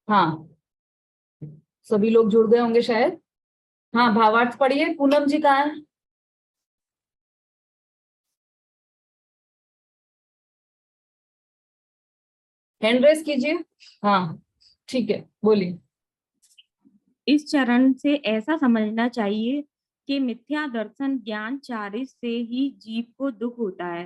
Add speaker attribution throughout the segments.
Speaker 1: हाँ, सभी लोग जुड़ गए होंगे शायद। हाँ, भावार्थ पढ़िए। पूनम जी कहाँ है? हैंड रेस कीजिए। हाँ, ठीक है, बोलिए।
Speaker 2: इस चरण से ऐसा समझना चाहिए कि मिथ्या दर्शन ज्ञान चारित्र से ही जीव को दुख होता है,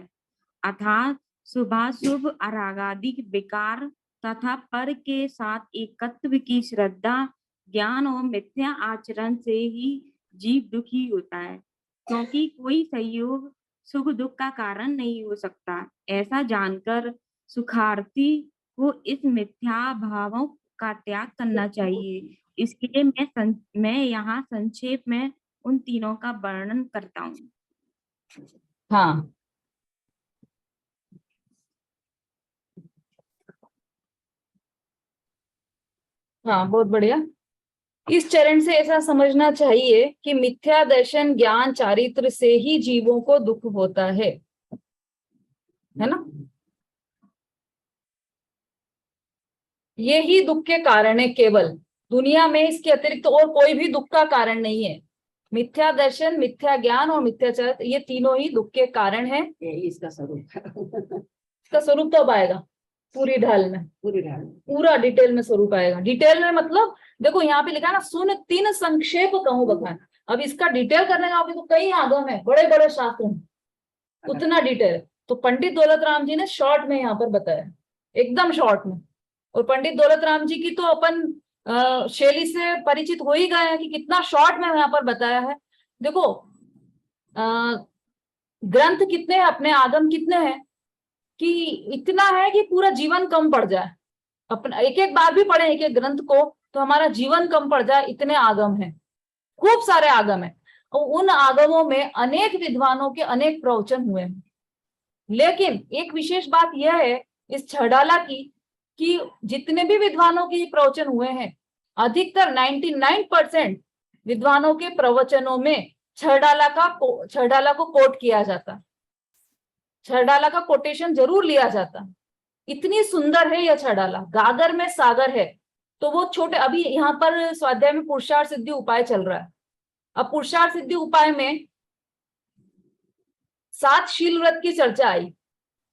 Speaker 2: अर्थात शुभाशुभ अरागादि विकार तथा पर के साथ एकत्व की श्रद्धा, ज्ञान और मिथ्या आचरण से ही जीव दुखी होता है, क्योंकि कोई संयोग सुख दुख का कारण नहीं हो सकता। ऐसा जानकर सुखार्थी को इस मिथ्या भावों का त्याग करना चाहिए। इसके लिए मैं यहाँ संक्षेप में उन तीनों का वर्णन करता हूँ।
Speaker 1: हाँ, हाँ, बहुत बढ़िया। इस चरण से ऐसा समझना चाहिए कि मिथ्या दर्शन ज्ञान चारित्र से ही जीवों को दुख होता है ना? ये ही दुख के कारण है केवल। दुनिया में इसके अतिरिक्त और कोई भी दुख का कारण नहीं है। मिथ्या दर्शन, मिथ्या ज्ञान और मिथ्याचार, ये तीनों ही दुख के कारण है।
Speaker 3: इसका स्वरूप
Speaker 1: इसका स्वरूप तो अब आएगा पूरी ढाल में, पूरा डिटेल में स्वरूप आएगा। डिटेल में मतलब देखो यहाँ पे लिखा है ना, सुन तीन संक्षेप कहूं बखान। अब इसका डिटेल करने का तो कई आगम है, बड़े बड़े शास्त्र हैं, उतना डिटेल तो पंडित दौलत राम जी ने शॉर्ट में यहाँ पर बताया, एकदम शॉर्ट में। और पंडित दौलत राम जी की तो अपन शैली से परिचित हो ही गए हैं कि कितना शॉर्ट में यहाँ पर बताया है। देखो ग्रंथ कितने हैं, अपने आगम कितने हैं कि इतना है कि पूरा जीवन कम पड़ जाए। अपना एक एक बार भी पढ़े एक एक ग्रंथ को तो हमारा जीवन कम पड़ जाए, इतने आगम हैं, खूब सारे आगम हैं। और उन आगमों में अनेक विद्वानों के अनेक प्रवचन हुए हैं। लेकिन एक विशेष बात यह है इस छड़ाला की कि जितने भी विद्वानों के प्रवचन हुए हैं, अधिकतर 99% विद्वानों के प्रवचनों में छड़ाला को कोट किया जाता, छड़ाला का कोटेशन जरूर लिया जाता। इतनी सुंदर है यह छड़ाला, गागर में सागर है। तो वो छोटे, अभी यहाँ पर स्वाध्याय में पुरुषार्थ सिद्धि उपाय चल रहा है। अब पुरुषार्थ सिद्धि उपाय में 7 शील व्रत की चर्चा आई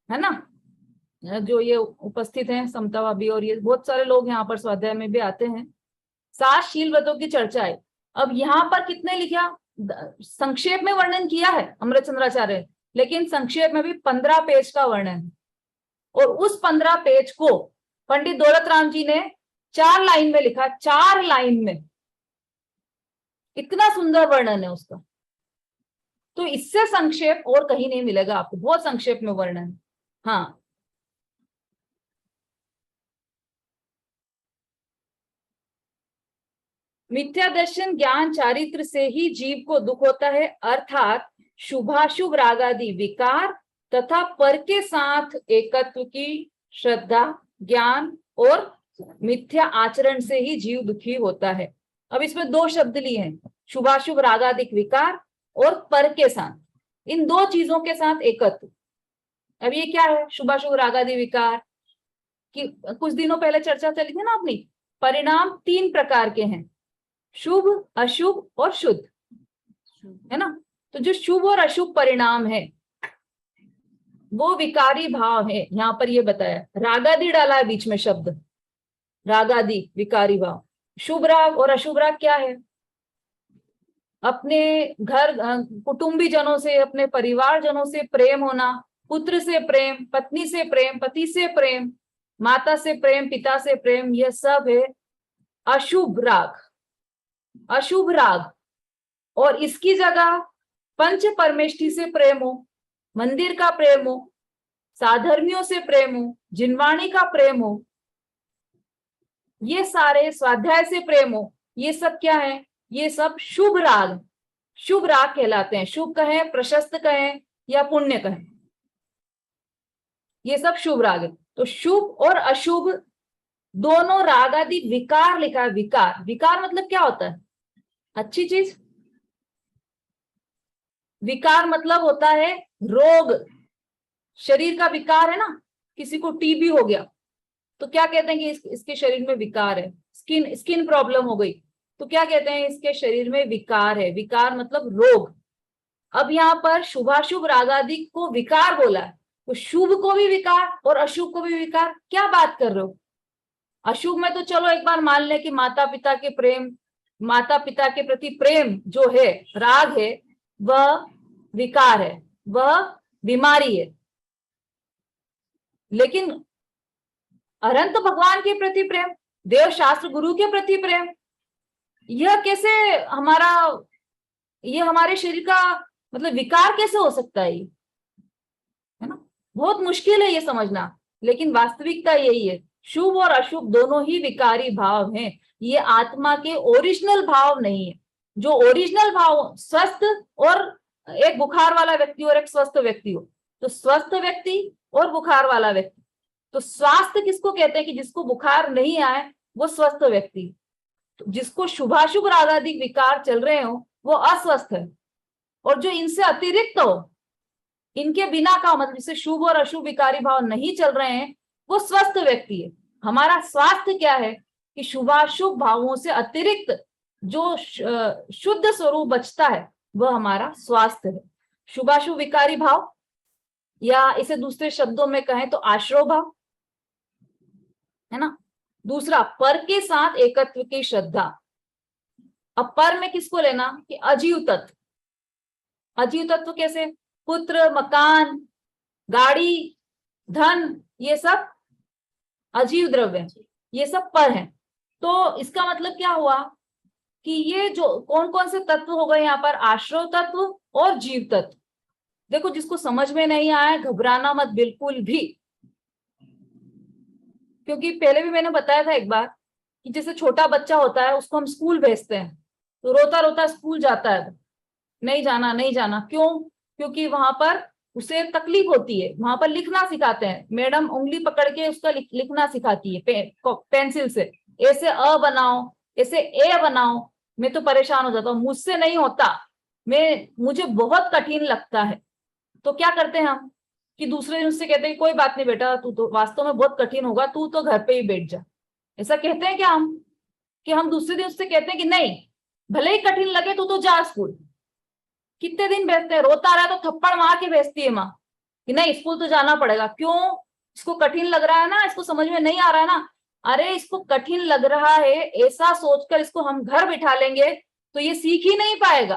Speaker 1: है ना, जो ये उपस्थित हैं समता भाभी और ये बहुत सारे लोग यहाँ पर स्वाध्याय में भी आते हैं। 7 शील व्रतों की चर्चा आई। अब यहाँ पर कितने लिखा, संक्षेप में वर्णन किया है अमृतचंद्राचार्य, लेकिन संक्षेप में भी 15 पेज का वर्णन है। और उस 15 पेज को पंडित दौलत राम जी ने 4 लाइन में लिखा, 4 लाइन में, इतना सुंदर वर्णन है उसका। तो इससे संक्षेप और कहीं नहीं मिलेगा आपको, बहुत संक्षेप में वर्णन। हाँ, मिथ्या दर्शन ज्ञान चारित्र से ही जीव को दुख होता है, अर्थात शुभाशुभ रागादि विकार तथा पर के साथ एकत्व की श्रद्धा, ज्ञान और मिथ्या आचरण से ही जीव दुखी होता है। अब इसमें 2 शब्द लिए हैं, शुभाशुभ रागादिक विकार और पर के साथ, इन 2 चीजों के साथ एकत्व। अब ये क्या है शुभाशुभ रागादि विकार की? कुछ दिनों पहले चर्चा चली थी ना अपनी। परिणाम 3 प्रकार के हैं, शुभ, अशुभ और शुद्ध, है ना। तो जो शुभ और अशुभ परिणाम है वो विकारी भाव है, यहां पर ये बताया, रागादि डाला है बीच में शब्द, रागादि विकारी भाव। शुभ राग और अशुभ राग क्या है? अपने घर कुटुंबी जनों से, अपने परिवार जनों से प्रेम होना, पुत्र से प्रेम, पत्नी से प्रेम, पति से प्रेम, माता से प्रेम, पिता से प्रेम, यह सब है अशुभ राग, अशुभ राग। और इसकी जगह पंच परमेष्ठी से प्रेम हो, मंदिर का प्रेम हो, साधर्मियों से प्रेम हो, जिनवाणी का प्रेम हो, ये सारे स्वाध्याय से प्रेम हो, ये सब क्या है? ये सब शुभ राग, शुभ राग कहलाते हैं। शुभ कहें, प्रशस्त कहें या पुण्य कहें, ये सब शुभ राग है। तो शुभ और अशुभ दोनों राग आदि विकार लिखा है। विकार, विकार मतलब क्या होता है? अच्छी चीज। विकार मतलब होता है रोग, शरीर का विकार है ना। किसी को टीबी हो गया तो क्या कहते हैं कि इसके शरीर में विकार है। स्किन स्किन प्रॉब्लम हो गई तो क्या कहते हैं? इसके शरीर में विकार है। विकार मतलब रोग। अब यहाँ पर शुभाशुभ रागादि को विकार बोला है, तो शुभ को भी विकार और अशुभ को भी विकार। क्या बात कर रहे हो? अशुभ में तो चलो एक बार मान ले कि माता पिता के प्रेम, माता पिता के प्रति प्रेम जो है, राग है, वह विकार है, वह बीमारी है। लेकिन अनंत भगवान के प्रति प्रेम, देव शास्त्र गुरु के प्रति प्रेम, यह कैसे हमारा, ये हमारे शरीर का मतलब विकार कैसे हो सकता है? है ना, बहुत मुश्किल है ये समझना, लेकिन वास्तविकता यही है। शुभ और अशुभ दोनों ही विकारी भाव हैं। ये आत्मा के ओरिजिनल भाव नहीं है। जो ओरिजिनल भाव स्वस्थ, और एक बुखार वाला व्यक्ति और एक स्वस्थ व्यक्ति हो, तो स्वस्थ व्यक्ति और बुखार वाला व्यक्ति, तो स्वास्थ्य किसको कहते हैं? कि जिसको बुखार नहीं आए वो स्वस्थ व्यक्ति। तो जिसको शुभाशुभ रागादि विकार चल रहे हो वो अस्वस्थ है। और जो इनसे अतिरिक्त हो, इनके बिना का मतलब जिसे शुभ और अशुभ विकारी भाव नहीं चल रहे हैं, वो स्वस्थ व्यक्ति है। हमारा स्वास्थ्य क्या है? कि शुभाशुभ भावों से अतिरिक्त जो शुद्ध स्वरूप बचता है वह हमारा स्वास्थ्य है। शुभाशुभ विकारी भाव, या इसे दूसरे शब्दों में कहें तो आश्रव भाव, है ना। दूसरा, पर के साथ एकत्व की श्रद्धा। अब पर में किसको लेना? कि अजीव तत्व। अजीव तत्व कैसे? पुत्र, मकान, गाड़ी, धन, ये सब अजीव द्रव्य, ये सब पर हैं। तो इसका मतलब क्या हुआ कि ये जो कौन कौन से तत्व हो गए यहाँ पर? आश्रव तत्व और जीव तत्व। देखो, जिसको समझ में नहीं आया घबराना मत बिल्कुल भी, क्योंकि पहले भी मैंने बताया था एक बार कि जैसे छोटा बच्चा होता है, उसको हम स्कूल भेजते हैं तो रोता रोता स्कूल जाता है, नहीं जाना नहीं जाना। क्यों? क्योंकि वहां पर उसे तकलीफ होती है। वहां पर लिखना सिखाते हैं, मैडम उंगली पकड़ के उसका लिखना सिखाती है पेंसिल से, ऐसे अ बनाओ, ऐसे ए बनाओ। मैं तो परेशान हो जाता हूँ, मुझसे नहीं होता, मुझे बहुत कठिन लगता है। तो क्या करते हैं हम कि दूसरे दिन उससे कहते हैं कोई बात नहीं बेटा, तू तो वास्तव में बहुत कठिन होगा, तू तो घर पे ही बैठ जा। ऐसा कहते हैं क्या हम? कि हम दूसरे दिन उससे कहते हैं कि नहीं, भले ही कठिन लगे तू तो जा स्कूल। कितने दिन भेजते हैं? रोता रहा तो थप्पड़ मार के भेजती है माँ कि नहीं स्कूल तो जाना पड़ेगा। क्यों? इसको कठिन लग रहा है ना, इसको समझ में नहीं आ रहा है ना। अरे इसको कठिन लग रहा है ऐसा सोचकर इसको हम घर बिठा लेंगे तो ये सीख ही नहीं पाएगा।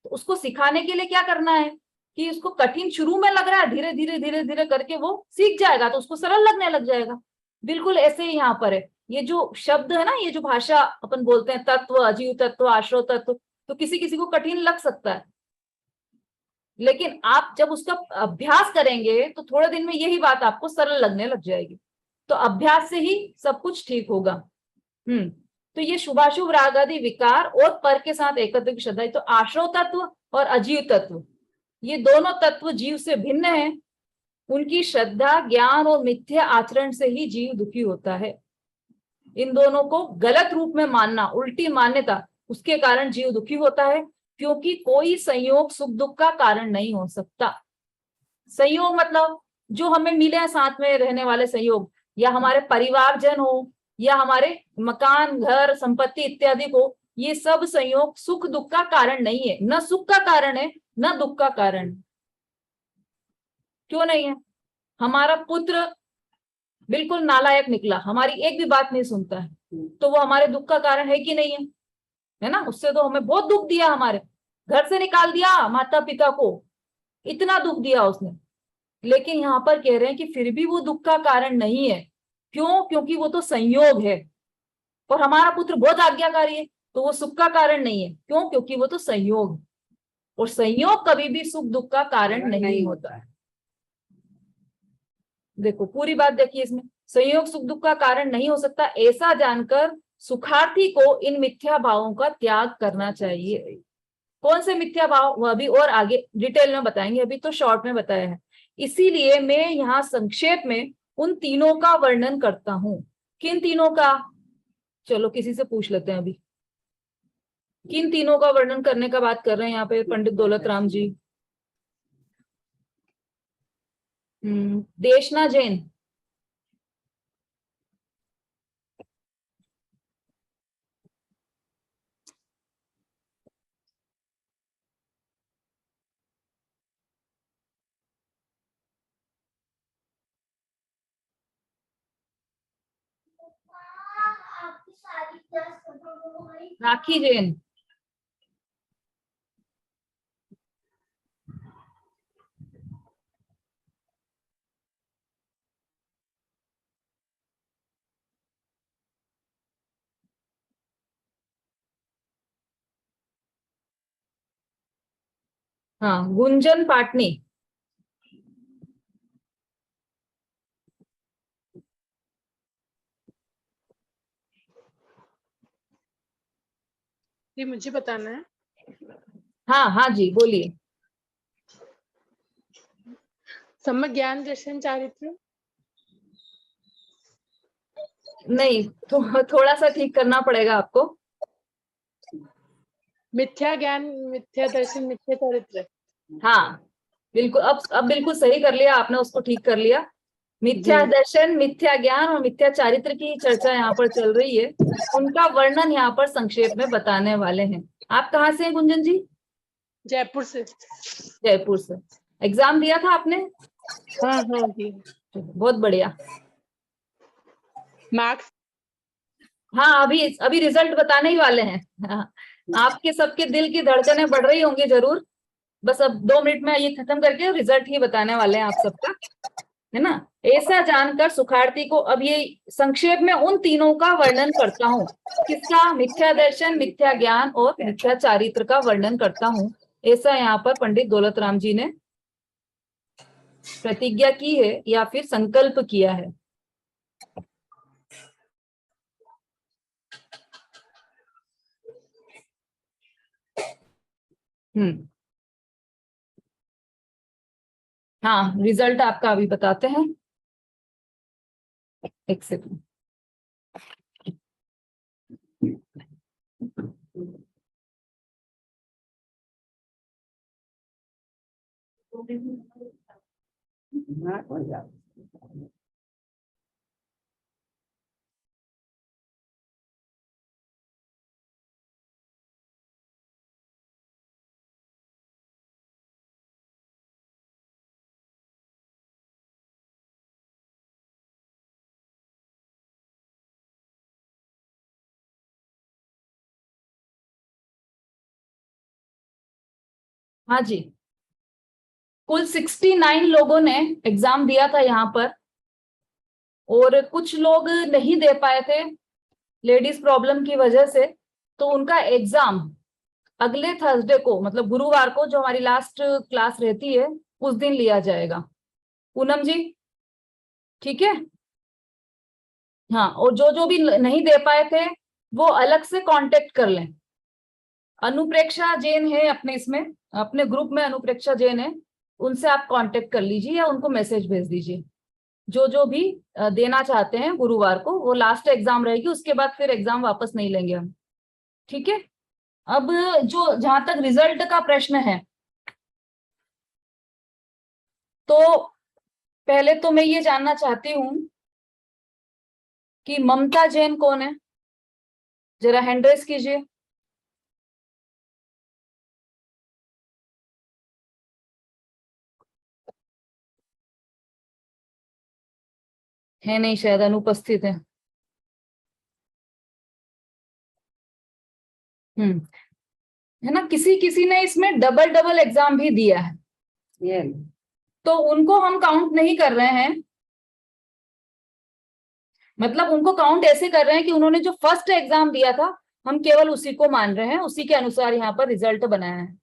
Speaker 1: तो उसको सिखाने के लिए क्या करना है कि उसको कठिन शुरू में लग रहा है, धीरे धीरे धीरे धीरे करके वो सीख जाएगा, तो उसको सरल लगने लग जाएगा। बिल्कुल ऐसे ही यहाँ पर है। ये जो शब्द है ना, ये जो भाषा अपन बोलते हैं, तत्व, अजीव तत्व, आश्रव तत्व, तो किसी किसी को कठिन लग सकता है, लेकिन आप जब उसका अभ्यास करेंगे तो थोड़े दिन में यही बात आपको सरल लगने लग जाएगी। तो अभ्यास से ही सब कुछ ठीक होगा। तो ये शुभाशुभ राग आदि विकार और पर के साथ एकत्व की श्रद्धा। तो आश्रव तत्व और अजीव तत्व, ये दोनों तत्व जीव से भिन्न हैं। उनकी श्रद्धा, ज्ञान और मिथ्या आचरण से ही जीव दुखी होता है। इन दोनों को गलत रूप में मानना, उल्टी मान्यता, उसके कारण जीव दुखी होता है। क्योंकि कोई संयोग सुख दुख का कारण नहीं हो सकता। संयोग मतलब जो हमें मिले हैं साथ में रहने वाले संयोग, या हमारे परिवारजन हो, या हमारे मकान, घर, संपत्ति इत्यादि को, ये सब संयोग सुख दुख का कारण नहीं है। न सुख का कारण है न दुख का कारण। क्यों नहीं है? हमारा पुत्र बिल्कुल नालायक निकला, हमारी एक भी बात नहीं सुनता है, तो वो हमारे दुख का कारण है कि नहीं है? है ना। उससे तो हमें बहुत दुख दिया, हमारे घर से निकाल दिया, माता पिता को इतना दुख दिया उसने। लेकिन यहाँ पर कह रहे हैं कि फिर भी वो दुख का कारण नहीं है। क्यों? क्योंकि वो तो संयोग है। और हमारा पुत्र बहुत आज्ञाकारी है तो वो सुख का कारण नहीं है। क्यों? क्योंकि वो तो संयोग है। और संयोग कभी भी सुख दुख का कारण नहीं होता है। देखो पूरी बात देखिए इसमें, संयोग सुख दुख का कारण नहीं हो सकता, ऐसा जानकर सुखार्थी को इन मिथ्या भावों का त्याग करना चाहिए। कौन से मिथ्या भाव, वो अभी और आगे डिटेल में बताएंगे, अभी तो शॉर्ट में बताया है। इसीलिए मैं यहाँ संक्षेप में उन तीनों का वर्णन करता हूं। किन तीनों का? चलो किसी से पूछ लेते हैं अभी, किन तीनों का वर्णन करने का बात कर रहे हैं यहाँ पे पंडित दौलत राम जी? देशना जैन। राखी जैन। हाँ, गुंजन पाटनी।
Speaker 3: ये मुझे बताना है।
Speaker 1: हाँ हाँ जी बोलिए।
Speaker 3: सम्यक ज्ञान दर्शन चारित्र।
Speaker 1: नहीं, तो थोड़ा सा ठीक करना पड़ेगा आपको।
Speaker 3: मिथ्या ज्ञान, मिथ्या दर्शन, मिथ्या चारित्र।
Speaker 1: हाँ बिल्कुल, अब बिल्कुल सही कर लिया आपने, उसको ठीक कर लिया। मिथ्या दर्शन, मिथ्या ज्ञान और मिथ्या चारित्र की चर्चा यहाँ पर चल रही है। उनका वर्णन यहाँ पर संक्षेप में बताने वाले हैं। आप कहाँ से हैं गुंजन जी?
Speaker 3: जयपुर से।
Speaker 1: जयपुर से। एग्जाम दिया था आपने?
Speaker 3: हाँ हाँ जी।
Speaker 1: बहुत बढ़िया।
Speaker 3: मार्क्स।
Speaker 1: हाँ, अभी अभी रिजल्ट बताने ही वाले हैं। हाँ, आपके सबके दिल की धड़कनें बढ़ रही होंगी जरूर। बस अब 2 मिनट में ये खत्म करके रिजल्ट ही बताने वाले हैं आप सबका, है ना? ऐसा जानकर सुखार्थी को, अब ये संक्षेप में उन तीनों का वर्णन करता हूँ। किसका? मिथ्या दर्शन, मिथ्या ज्ञान और मिथ्या चारित्र का वर्णन करता हूँ। ऐसा यहाँ पर पंडित दौलत राम जी ने प्रतिज्ञा की है या फिर संकल्प किया है। हाँ, रिजल्ट आपका अभी बताते हैं, एक सेकंड। हाँ जी, कुल 69 लोगों ने एग्जाम दिया था यहाँ पर, और कुछ लोग नहीं दे पाए थे लेडीज प्रॉब्लम की वजह से। तो उनका एग्जाम अगले थर्सडे को, मतलब गुरुवार को, जो हमारी लास्ट क्लास रहती है, उस दिन लिया जाएगा। पूनम जी ठीक है? हाँ, और जो जो भी नहीं दे पाए थे वो अलग से कांटेक्ट कर लें। अनुप्रेक्षा जैन है अपने इसमें, अपने ग्रुप में अनुप्रेक्षा जैन है, उनसे आप कांटेक्ट कर लीजिए या उनको मैसेज भेज दीजिए। जो जो भी देना चाहते हैं गुरुवार को, वो लास्ट एग्जाम रहेगी, उसके बाद फिर एग्जाम वापस नहीं लेंगे हम। ठीक है? अब जो जहां तक रिजल्ट का प्रश्न है, तो पहले तो मैं ये जानना चाहती हूँ कि ममता जैन कौन है? जरा हैंड रेस कीजिए। है नहीं, शायद अनुपस्थित है। है ना? किसी किसी ने इसमें डबल डबल एग्जाम भी दिया है, तो उनको हम काउंट नहीं कर रहे हैं। मतलब उनको काउंट ऐसे कर रहे हैं कि उन्होंने जो फर्स्ट एग्जाम दिया था, हम केवल उसी को मान रहे हैं, उसी के अनुसार यहाँ पर रिजल्ट बनाया है।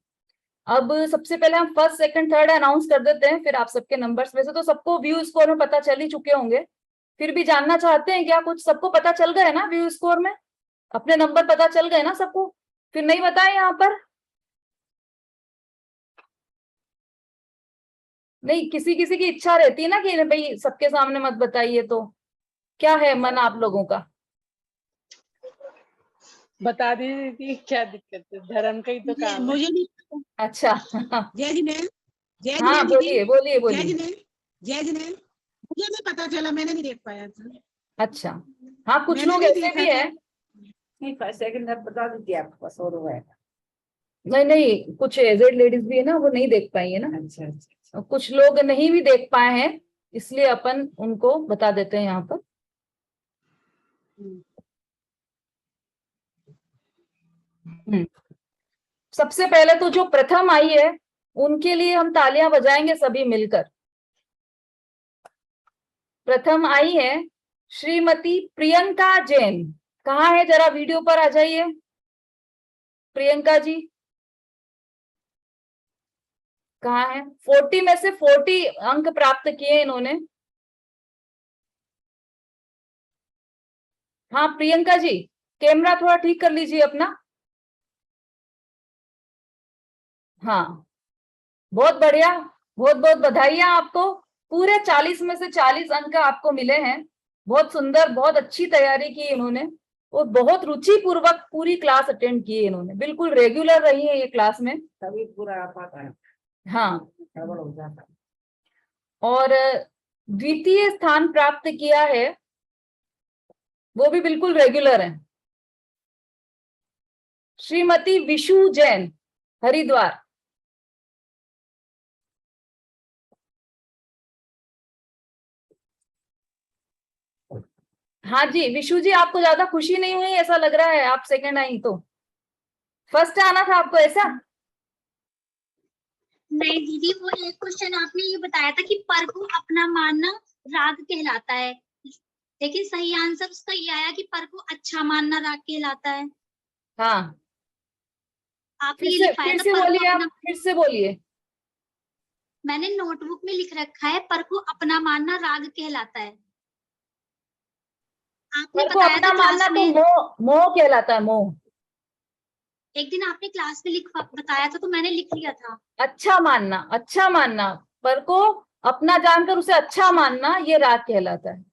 Speaker 1: अब सबसे पहले हम फर्स्ट सेकंड थर्ड अनाउंस कर देते हैं, फिर आप सबके नंबर्स। वैसे तो सबको व्यू स्कोर में पता चल ही चुके होंगे, फिर भी जानना चाहते हैं क्या? कुछ सबको पता चल गया है ना व्यू स्कोर में? अपने नंबर पता चल गए ना सबको? फिर नहीं बताए यहाँ पर? नहीं, किसी किसी की इच्छा रहती है ना कि भाई सबके सामने मत बताइए, तो क्या है मन आप लोगों का?
Speaker 3: बता दीजिए क्या दिक्कत है, धर्म का ही तो काम है।
Speaker 4: मुझे नहीं पता।
Speaker 1: अच्छा।
Speaker 4: जय जी मैम, जय जी
Speaker 1: हाँ
Speaker 4: मैम दीदी,
Speaker 1: बोलिए बोलिए
Speaker 4: जय जी
Speaker 1: बोलिए।
Speaker 4: मैम, जय जी मैम। मुझे नहीं पता चला, मैंने नहीं देख पाया था।
Speaker 1: अच्छा, हाँ कुछ
Speaker 4: मैंने
Speaker 1: लोग
Speaker 4: नहीं
Speaker 1: ऐसे
Speaker 4: देखा
Speaker 1: भी
Speaker 4: था।
Speaker 1: है।
Speaker 5: नहीं, फर्स्ट सेकंड बता दीजिए, आपके पास और हुआ है।
Speaker 1: नहीं नहीं, कुछ एजेड लेडीज भी है ना, वो नहीं देख पाई है ना।
Speaker 5: अच्छा अच्छा।
Speaker 1: और कुछ लोग नहीं भी देख पाए हैं, इसलिए अपन उनको बता देते हैं यहाँ पर। सबसे पहले तो जो प्रथम आई है उनके लिए हम तालियां बजाएंगे सभी मिलकर। प्रथम आई है श्रीमती प्रियंका जैन। कहाँ है, जरा वीडियो पर आ जाइए प्रियंका जी। कहाँ है? 40 में से 40 अंक प्राप्त किए इन्होंने। हाँ प्रियंका जी, कैमरा थोड़ा ठीक कर लीजिए अपना। हाँ बहुत बढ़िया, बहुत बहुत बधाइयां आपको। पूरे 40 में से 40 अंक आपको मिले हैं। बहुत सुंदर, बहुत अच्छी तैयारी की इन्होंने और बहुत रुचि पूर्वक पूरी क्लास अटेंड की इन्होंने। बिल्कुल रेगुलर रही है ये क्लास में।
Speaker 5: तभी पूरा आ पाता है,
Speaker 1: हाँ,
Speaker 5: गड़बड़ हो जाता है।
Speaker 1: और द्वितीय स्थान प्राप्त किया है, वो भी बिल्कुल रेगुलर है, श्रीमती विशु जैन, हरिद्वार। हाँ जी विशु जी, आपको ज्यादा खुशी नहीं हुई ऐसा लग रहा है, आप सेकंड आई तो फर्स्ट आना था आपको ऐसा?
Speaker 6: नहीं दीदी, वो एक क्वेश्चन आपने ये बताया था कि पर को अपना मानना राग कहलाता है, लेकिन सही आंसर उसका ये आया कि पर को अच्छा मानना राग कहलाता है।
Speaker 1: हाँ
Speaker 6: आपने
Speaker 1: फिर
Speaker 6: ये
Speaker 1: से
Speaker 6: लिखवाया
Speaker 1: फिर
Speaker 6: था
Speaker 1: से
Speaker 6: पर को
Speaker 1: बोलिए, आप
Speaker 6: अपना,
Speaker 1: फिर से बोलिए।
Speaker 6: मैंने नोटबुक में लिख रखा है पर को अपना मानना राग कहलाता है। आपने
Speaker 1: पर को
Speaker 6: बताया
Speaker 1: अपना
Speaker 6: था
Speaker 1: मानना
Speaker 6: क्लास
Speaker 1: तो
Speaker 6: में,
Speaker 1: मोह, मोह कहलाता है, मोह।
Speaker 6: एक दिन आपने क्लास में बताया था तो मैंने लिख लिया था।
Speaker 1: अच्छा मानना, अच्छा मानना, पर को अपना जानकर उसे अच्छा मानना, ये राग कहलाता है।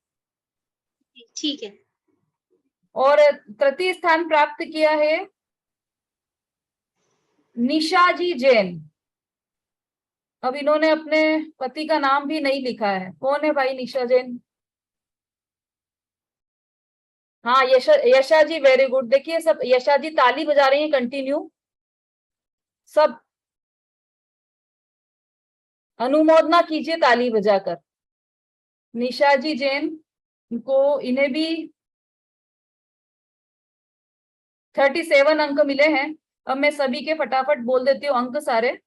Speaker 6: ठीक है।
Speaker 1: और तृतीय स्थान प्राप्त किया है निशा जी जैन। अब इन्होंने अपने पति का नाम भी नहीं लिखा है, कौन है भाई निशा जैन? हाँ यशा जी, वेरी गुड। देखिए सब यशा जी ताली बजा रही हैं कंटिन्यू, सब अनुमोदना कीजिए ताली बजाकर। निशा जी जैन को, इन्हें भी 37 अंक मिले हैं। अब मैं सभी के फटाफट बोल देती हूँ अंक सारे।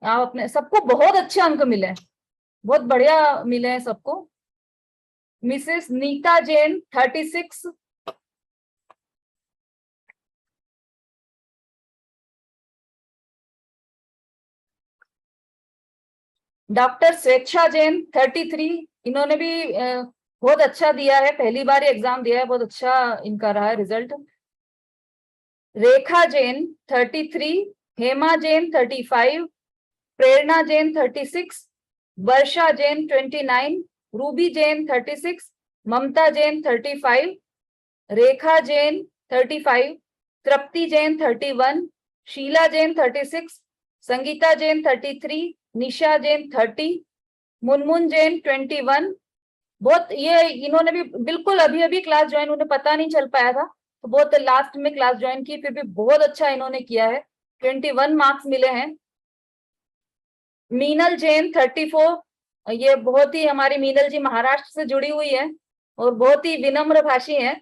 Speaker 1: आप अपने, सबको बहुत अच्छे अंक मिले हैं, बहुत बढ़िया मिले हैं सबको। मिसेस नीता जैन 36, डॉक्टर स्वेच्छा जैन 33, इन्होंने भी बहुत अच्छा दिया है, पहली बार एग्जाम दिया है, बहुत अच्छा इनका रहा है रिजल्ट। रेखा जैन 33, हेमा जैन 35, प्रेरणा जैन 36, वर्षा जैन 29, रूबी जैन 36, ममता जैन 35, रेखा जैन 35, तृप्ति जैन 31, शीला जैन 36, संगीता जैन 33, निशा जैन 30, मुनमुन जैन 21। बहुत, ये इन्होंने भी बिल्कुल अभी अभी क्लास ज्वाइन, उन्हें पता नहीं चल पाया था तो बहुत लास्ट में क्लास ज्वाइन की, फिर भी बहुत अच्छा इन्होंने किया है, 21 मार्क्स मिले हैं। मीनल जैन 34, ये बहुत ही, हमारी मीनल जी महाराष्ट्र से जुड़ी हुई है और बहुत ही विनम्र भाषी है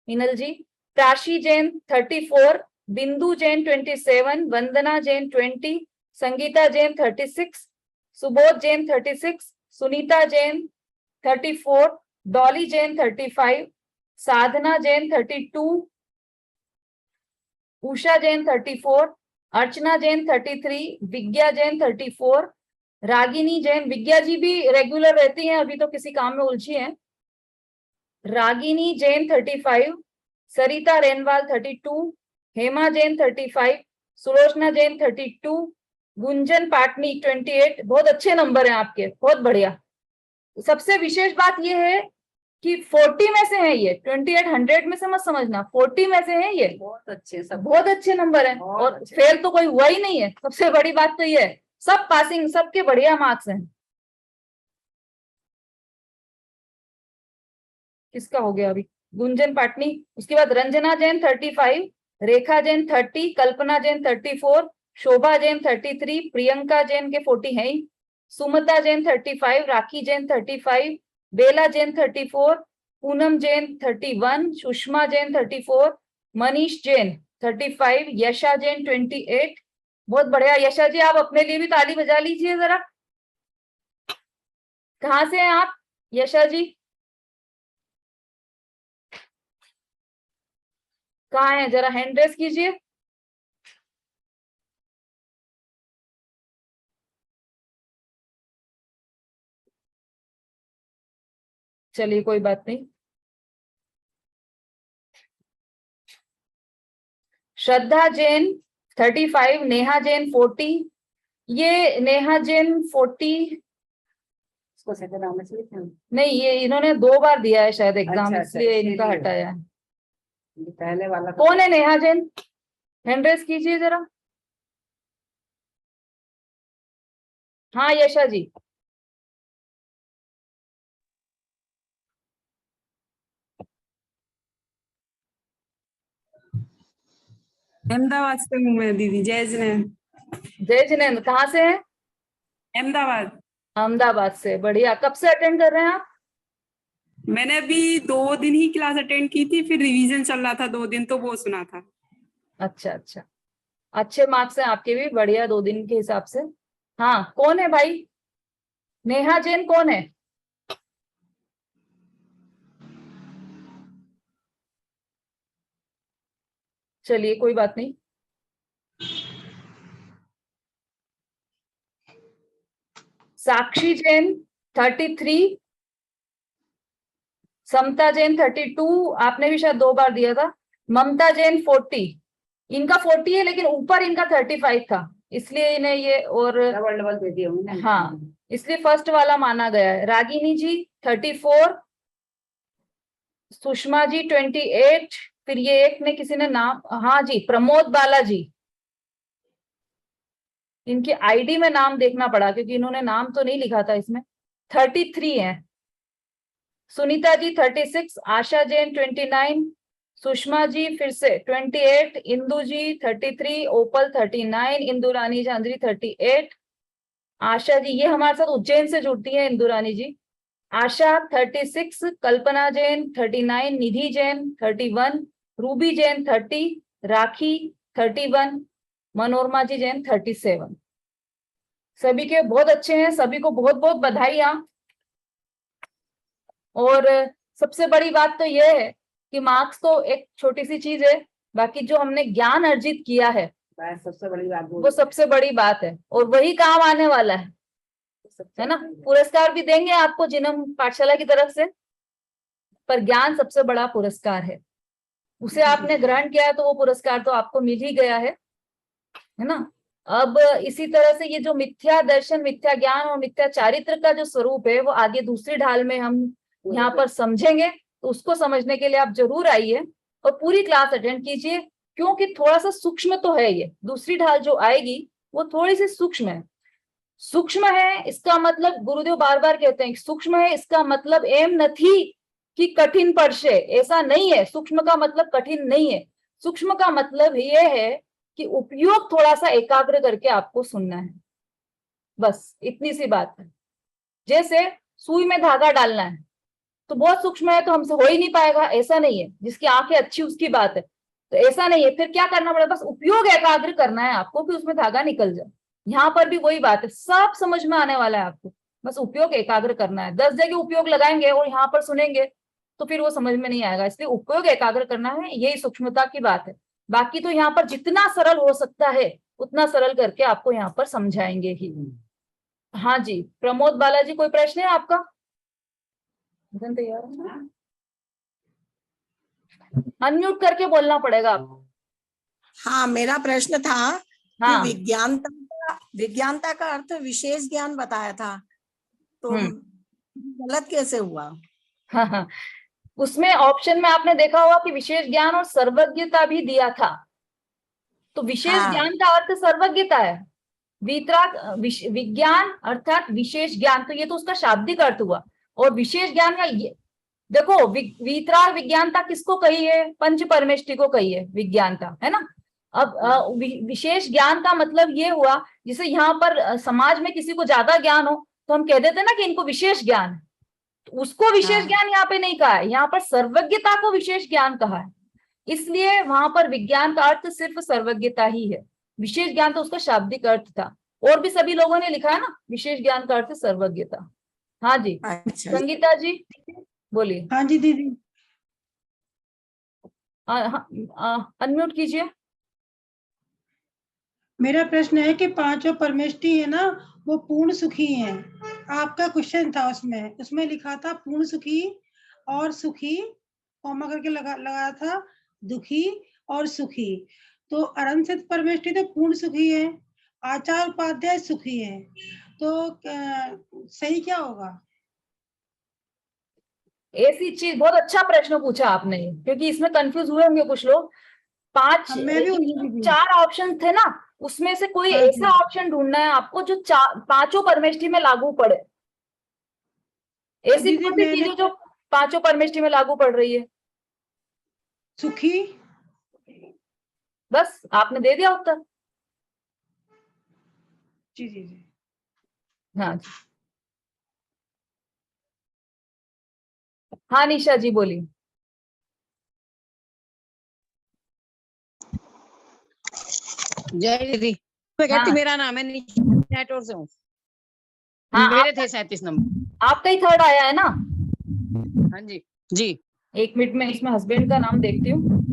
Speaker 1: मीनल जी। प्राशी जैन 34, बिंदु जैन 27, वंदना जैन 20, संगीता जैन 36, सुबोध जैन 36, सुनीता जैन 34, डॉली जैन 35, साधना जैन 32, उषा जैन 34, अर्चना जैन 33, विज्ञा जैन 34, रागिनी जैन, विज्ञा जी भी रेगुलर रहती हैं, अभी तो किसी काम में उलझी हैं। रागिनी जैन 35, सरिता रेनवाल 32, हेमा जैन 35, सुलोचना जैन 32, गुंजन पाटनी 28। बहुत अच्छे नंबर हैं आपके, बहुत बढ़िया। सबसे विशेष बात यह है कि 40 में से है ये, 28 100 में से मत समझना, 40 में से है ये।
Speaker 5: बहुत अच्छे सब।
Speaker 1: बहुत अच्छे नंबर हैं
Speaker 5: बहुत
Speaker 1: और
Speaker 5: अच्छे।
Speaker 1: फेल तो कोई हुआ ही नहीं है। सबसे बड़ी बात तो ये है, सब पासिंग, सबके बढ़िया मार्क्स हैं। किसका हो गया अभी? गुंजन पाटनी, उसके बाद रंजना जैन 35, रेखा जैन 30, कल्पना जैन 34, शोभा जैन 33, प्रियंका जैन के 40 है ही, सुमता जैन 35, राखी जैन 35, बेला जैन 34, पूनम जैन 31, सुषमा जैन 34, मनीष जैन 35, यशा जैन 28। बहुत बढ़िया यशा जी, आप अपने लिए भी ताली बजा लीजिए जरा। कहाँ से हैं आप यशा जी? कहाँ है, जरा हैंड रेस कीजिए। चलिए कोई बात नहीं। श्रद्धा जैन 35, नेहा जैन 40। ये नेहा जैन 40
Speaker 5: इसको सेकंड राउंड में से लिखना है।
Speaker 1: नहीं, ये इन्होंने 2 बार दिया है शायद एग्जाम,
Speaker 5: अच्छा,
Speaker 1: इसलिए इनका
Speaker 5: इसीलिए।
Speaker 1: हटाया है।
Speaker 5: ये पहले वाला
Speaker 1: कौन है नेहा जैन? हैंड रेस कीजिए जरा। हाँ यशा जी।
Speaker 7: अहमदाबाद से हूँ मैं दीदी, जय जिनेंद्र।
Speaker 1: जय जिनेंद्र, कहाँ से हैं?
Speaker 7: अहमदाबाद।
Speaker 1: अहमदाबाद से, बढ़िया। कब से अटेंड कर रहे हैं आप?
Speaker 7: मैंने अभी 2 दिन ही क्लास अटेंड की थी, फिर रिवीजन चल रहा था 2 दिन, तो वो सुना था।
Speaker 1: अच्छा अच्छा, अच्छे मार्क्स हैं आपके भी, बढ़िया 2 दिन के हिसाब से। हाँ कौन है भाई? नेहा जैन कौन है? चलिए कोई बात नहीं। साक्षी जैन 33, समता जैन 32, आपने भी शायद 2 बार दिया था। ममता जैन 40, इनका 40 है लेकिन ऊपर इनका 35 था, इसलिए इन्हें ये और
Speaker 5: डबल डबल दे दिया हमने।
Speaker 1: हाँ, इसलिए फर्स्ट वाला माना गया है। रागिनी जी 34, सुषमा जी 28, फिर ये एक ने किसी ने नाम, हाँ जी प्रमोद बालाजी, इनके आईडी में नाम देखना पड़ा क्योंकि इन्होंने नाम तो नहीं लिखा था इसमें। 33 है। सुनीता जी 36, आशा जैन 29, सुषमा जी फिर से 28, इंदु जी 33, ओपल 39, इंदु रानी झांझरी 38, आशा जी ये हमारे साथ उज्जैन से जुड़ती है इंदु रानी जी। आशा 36, कल्पना जैन 39, निधि जैन 31, रूबी जैन 30, राखी 31, मनोरमा जी जैन 37। सभी के बहुत अच्छे हैं, सभी को बहुत बहुत बधाइयां। और सबसे बड़ी बात तो यह है कि मार्क्स तो एक छोटी सी चीज है, बाकी जो हमने ज्ञान अर्जित किया है
Speaker 5: बस सबसे बड़ी बात
Speaker 1: वो सबसे बड़ी बात है, और वही काम आने वाला है ना। पुरस्कार भी देंगे आपको जिनम पाठशाला की तरफ से, पर ज्ञान सबसे बड़ा पुरस्कार है। उसे आपने ग्रहण किया है तो वो पुरस्कार तो आपको मिल ही गया है ना। अब इसी तरह से ये जो मिथ्या दर्शन, मिथ्या ज्ञान और मिथ्या चारित्र का जो स्वरूप है वो आगे दूसरी ढाल में हम यहाँ पर समझेंगे, तो उसको समझने के लिए आप जरूर आइए और पूरी क्लास अटेंड कीजिए, क्योंकि थोड़ा सा सूक्ष्म तो है ये। दूसरी ढाल जो आएगी वो थोड़ी सी सूक्ष्म है। सूक्ष्म है इसका मतलब, गुरुदेव बार बार कहते हैं सूक्ष्म है इसका मतलब एम नहीं कि कठिन पड़शे, ऐसा नहीं है। सूक्ष्म का मतलब कठिन नहीं है, सूक्ष्म का मतलब ये है कि उपयोग थोड़ा सा एकाग्र करके आपको सुनना है, बस इतनी सी बात है। जैसे सुई में धागा डालना है तो बहुत सूक्ष्म है तो हमसे हो ही नहीं पाएगा, ऐसा नहीं है। जिसकी आंखें अच्छी उसकी बात है, तो ऐसा नहीं है। फिर क्या करना पड़ेगा, बस उपयोग एकाग्र करना है आपको कि उसमें धागा निकल जाए। यहाँ पर भी वही बात है, सब समझ में आने वाला है आपको, बस उपयोग एकाग्र करना है। 10 जगह उपयोग लगाएंगे और यहाँ पर सुनेंगे तो फिर वो समझ में नहीं आएगा, इसलिए उपयोग एकाग्र करना है, यही सूक्ष्मता की बात है। बाकी तो यहाँ पर जितना सरल हो सकता है उतना सरल करके आपको यहाँ पर समझाएंगे ही। हाँ जी प्रमोद बालाजी, कोई प्रश्न है आपका? तैयार है? अनम्यूट करके बोलना पड़ेगा आपको।
Speaker 4: हाँ, मेरा प्रश्न था कि
Speaker 1: हाँ।
Speaker 4: विज्ञानता का अर्थ विशेष ज्ञान बताया था, तो गलत कैसे हुआ?
Speaker 1: हाँ, उसमें ऑप्शन में आपने देखा होगा कि विशेष ज्ञान और सर्वज्ञता भी दिया था। तो विशेष
Speaker 4: हाँ।
Speaker 1: ज्ञान का अर्थ सर्वज्ञता है। विज्ञान अर्थात विशेष ज्ञान, तो ये तो उसका शाब्दिक अर्थ हुआ। और विशेष ज्ञान का देखो, वीतराग विज्ञानता किसको कही है? पंच परमेष्टि को कही है विज्ञानता, है ना। अब विशेष ज्ञान का मतलब ये हुआ, जिसे यहाँ पर समाज में किसी को ज्यादा ज्ञान हो तो हम कह देते हैं ना कि इनको विशेष ज्ञान है, तो उसको विशेष
Speaker 4: हाँ।
Speaker 1: ज्ञान यहाँ पे नहीं कहा है, यहाँ पर सर्वज्ञता को विशेष ज्ञान कहा है। इसलिए वहां पर विज्ञान का अर्थ सिर्फ सर्वज्ञता ही है, विशेष ज्ञान तो उसका शाब्दिक अर्थ था। और भी सभी लोगों ने लिखा है ना, विशेष ज्ञान का अर्थ सर्वज्ञता। हाँ जी,
Speaker 4: अच्छा।
Speaker 1: संगीता जी बोलिए।
Speaker 8: हाँ जी दीदी।
Speaker 1: अनम्यूट कीजिए।
Speaker 8: मेरा प्रश्न है कि पांचों परमेष्टि है ना, वो पूर्ण सुखी हैं। आपका क्वेश्चन था उसमें लिखा था पूर्ण सुखी और सुखी, कॉमा करके लगाया था दुखी और सुखी। तो अरंसित परमेष्टि तो पूर्ण सुखी है, आचार्य उपाध्याय सुखी है, तो सही क्या होगा?
Speaker 1: ऐसी चीज, बहुत अच्छा प्रश्न पूछा आपने, क्योंकि इसमें कंफ्यूज हुए होंगे कुछ लोग।
Speaker 8: मैं भी हुई।
Speaker 1: 4 ऑप्शन थे ना, उसमें से कोई
Speaker 8: हाँ
Speaker 1: ऐसा ऑप्शन ढूंढना है आपको जो पांचों परमेष्टि में लागू पड़े। ऐसी कौन सी चीज है जो पांचों परमेष्टि में लागू पड़ रही है?
Speaker 8: सुखी।
Speaker 1: बस आपने दे दिया उत्तर।
Speaker 8: जी जी जी।
Speaker 1: हाँ जी, हाँ निशा जी बोलिए।
Speaker 5: जय दीदी, मैं कहती मेरा नाम है नेटवर्क से हूँ।
Speaker 1: हाँ,
Speaker 5: मेरे थे 37 नंबर।
Speaker 1: आपका ही थर्ड आया है ना?
Speaker 5: हाँ जी जी।
Speaker 1: 1 मिनट में इसमें हस्बैंड का नाम देखती हूँ।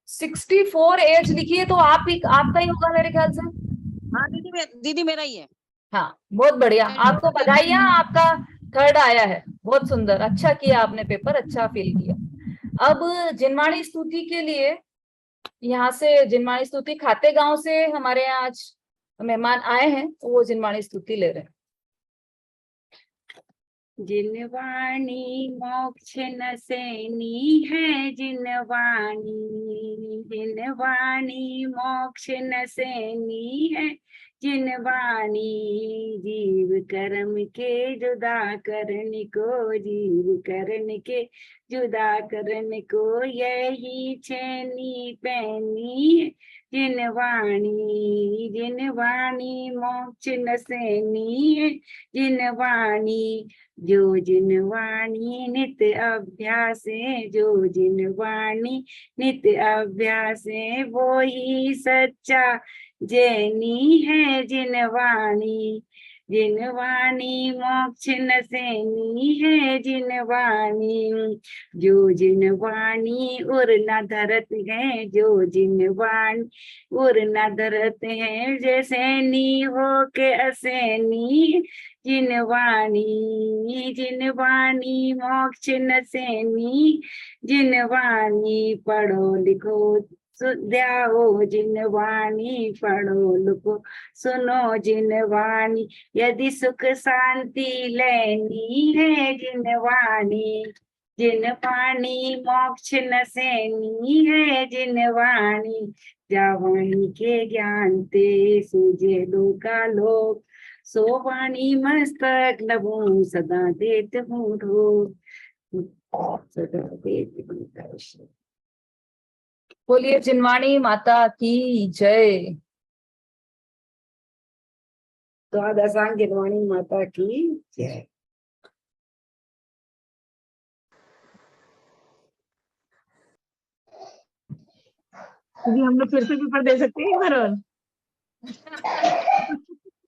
Speaker 1: ₹64 एज लिखी है, तो आपका ही होगा मेरे ख्याल से।
Speaker 5: हाँ दीदी मेरा ही है।
Speaker 1: हाँ, बहुत बढ़िया, आपको बधाइयां, आपका थर्ड आया है। बहुत सुंदर, अच्छा किया आपने, पेपर अच्छा फील किया। अब जिनवाणी स्तुति के लिए, यहाँ से जिनवाणी स्तुति खाते गांव से हमारे यहाँ आज मेहमान आए हैं, तो वो जिनवाणी स्तुति ले रहे हैं।
Speaker 9: जिनवाणी मोक्ष नसैनी है, जिनवाणी मोक्ष नसैनी है, जिनवाणी जीव कर्म के जुदा करने को, जीव करने के जुदा करने को यही छेनी पैनी है, जिनवाणी मोक्ष नसैनी है, जिनवाणी जो जिनवाणी नित्य अभ्यास है, जो जिनवाणी नित्य अभ्यास है, वो ही सच्चा जैनी है, जिनवाणी मोक्ष नसैनी है, जिनवाणी जो जिनवाणी उर न धरत है, जो जिनवाणी उर न धरत है, जैसैनी हो के असैनी, जिनवाणी मोक्ष नसैनी, जिनवाणी पढ़ो लिखो सुध्याओ, जिनवाणी पढ़ो लिखो सुनो, जिनवाणी यदि सुख शांति लेनी है, जिनवाणी मोक्ष नसैनी है, जिनवाणी जावाणी के ज्ञान ते सूझे लोकालोक, सो वाणी मस्तक नभो सदा देत हूँ, सदा देत हूँ।
Speaker 1: बोलिए जिनवाणी माता की जय।
Speaker 5: द्वादशांग जिनवाणी माता की जय।
Speaker 2: हम लोग फिर से पेपर दे सकते हैं मरोन?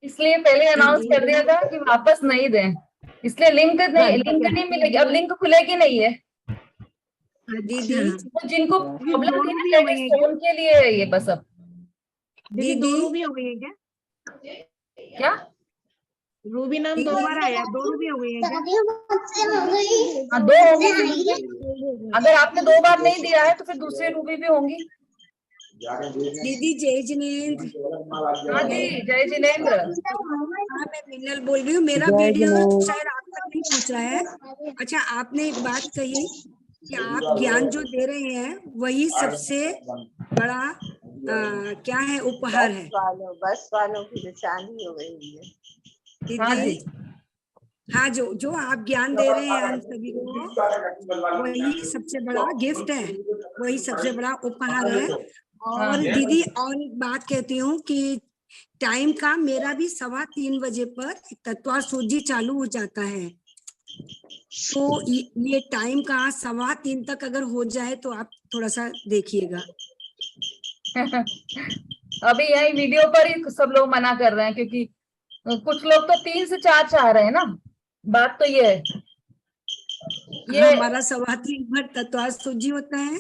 Speaker 1: इसलिए पहले अनाउंस कर दिया था कि वापस नहीं दें, इसलिए लिंक नहीं मिलेगी। अब लिंक खुलेगी नहीं है।
Speaker 2: दीदी
Speaker 1: तो जिनको प्रॉब्लम थी ना लेडीज को, उनके लिए है ये बस। अब
Speaker 2: दीदी 2 भी हो गई है क्या?
Speaker 1: क्या
Speaker 5: रूबी नाम 2 बार आया, 2 रूबी हो गई है क्या?
Speaker 1: हाँ 2 होंगी। अगर आपने 2 बार नहीं दिया है तो फिर दूसरी रूबी भी होंगी।
Speaker 10: दीदी जय जिनेंद्र।
Speaker 1: हाँ जी, जय जिनेंद्र।
Speaker 10: हाँ मैं मिन्नल बोल रही हूँ। मेरा वीडियो शायद आप तक नहीं पहुँच रहा है। अच्छा, आपने एक बात कही कि आप ज्ञान जो दे रहे हैं वही सबसे बड़ा क्या है, उपहार है।
Speaker 3: बस वालों की निशानी हो गई है।
Speaker 1: हाँ
Speaker 10: दीदी
Speaker 1: जी,
Speaker 10: हाँ, जो आप ज्ञान दे रहे हैं हम सभी को, वही सबसे बड़ा गिफ्ट है, वही सबसे बड़ा उपहार है। और दीदी और एक बात कहती हूँ कि टाइम का मेरा भी 3:15 बजे पर तत्वा सूजी चालू हो जाता है, तो ये टाइम का 3:15 तक अगर हो जाए तो आप थोड़ा सा देखिएगा।
Speaker 1: अभी यही वीडियो पर ही सब लोग मना कर रहे हैं, क्योंकि कुछ लोग तो 3 से 4 चाह रहे हैं ना। बात तो ये है, ये
Speaker 10: हमारा 3:15 पर तत्वा सूजी होता है।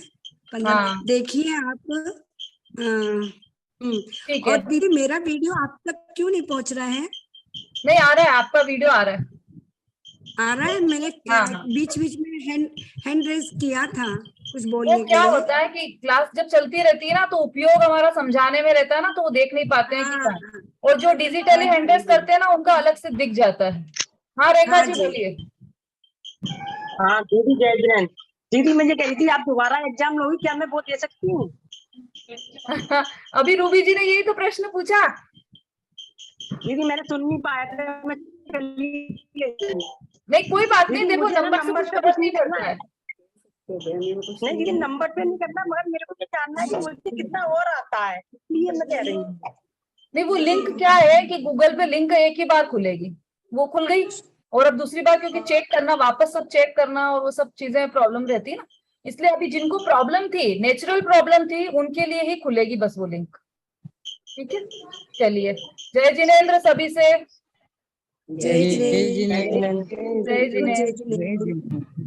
Speaker 10: 15
Speaker 1: हाँ
Speaker 10: देखिए आप।
Speaker 1: ठीक है।
Speaker 10: और दीदी मेरा वीडियो आप तक क्यों नहीं पहुंच रहा है?
Speaker 1: नहीं आ रहा है, आपका वीडियो आ रहा है।
Speaker 10: आ रहा है। मैंने
Speaker 1: हाँ।
Speaker 10: बीच बीच में हैंड रेज किया था कुछ
Speaker 1: वो
Speaker 10: बोलने के
Speaker 1: क्या
Speaker 10: लिए।
Speaker 1: होता है कि क्लास जब चलती रहती है ना तो उपयोग हमारा समझाने में रहता है ना, तो वो देख नहीं पाते हैं कि
Speaker 10: हाँ,
Speaker 1: क्या। और जो डिजिटली हैंडल्स करते हैं ना उनका अलग से दिख जाता है। हाँ रेखा
Speaker 10: हाँ
Speaker 1: जी
Speaker 10: जी।
Speaker 1: बोलिए।
Speaker 5: हाँ दीदी जय जिनेंद्र। दीदी मुझे कह रही थी आप दोबारा एग्जाम लोगी क्या, मैं वो दे सकती हूँ?
Speaker 1: अभी रूबी जी ने यही तो प्रश्न पूछा।
Speaker 5: दीदी मैंने सुन नहीं पाया था, मैं चली गई।
Speaker 1: नहीं कोई बात नहीं,
Speaker 5: दीदी
Speaker 1: देखो
Speaker 5: मुझे ना
Speaker 1: नंबर से
Speaker 5: नंबर
Speaker 1: कुछ
Speaker 5: पे
Speaker 1: फर्क
Speaker 5: कुछ
Speaker 1: नहीं
Speaker 5: नहीं करना
Speaker 1: पड़ता है।
Speaker 5: नहीं दीदी नंबर पे नहीं करना, मगर मेरे को ये जानना है कि मुझे कितना और आता है, इसलिए मैं कह रही हूँ।
Speaker 1: नहीं वो लिंक क्या है कि गूगल पे लिंक एक ही बार खुलेगी, वो खुल गई, और अब दूसरी बार क्योंकि चेक करना, वापस सब चेक करना और वो सब चीजें प्रॉब्लम रहती है ना, इसलिए अभी जिनको प्रॉब्लम थी, नेचुरल प्रॉब्लम थी, उनके लिए ही खुलेगी बस वो लिंक। ठीक है, चलिए जय जिनेंद्र सभी से।
Speaker 10: जय जिनेंद्र।
Speaker 1: जय जिनेंद्र।
Speaker 10: जय जिनेंद्र।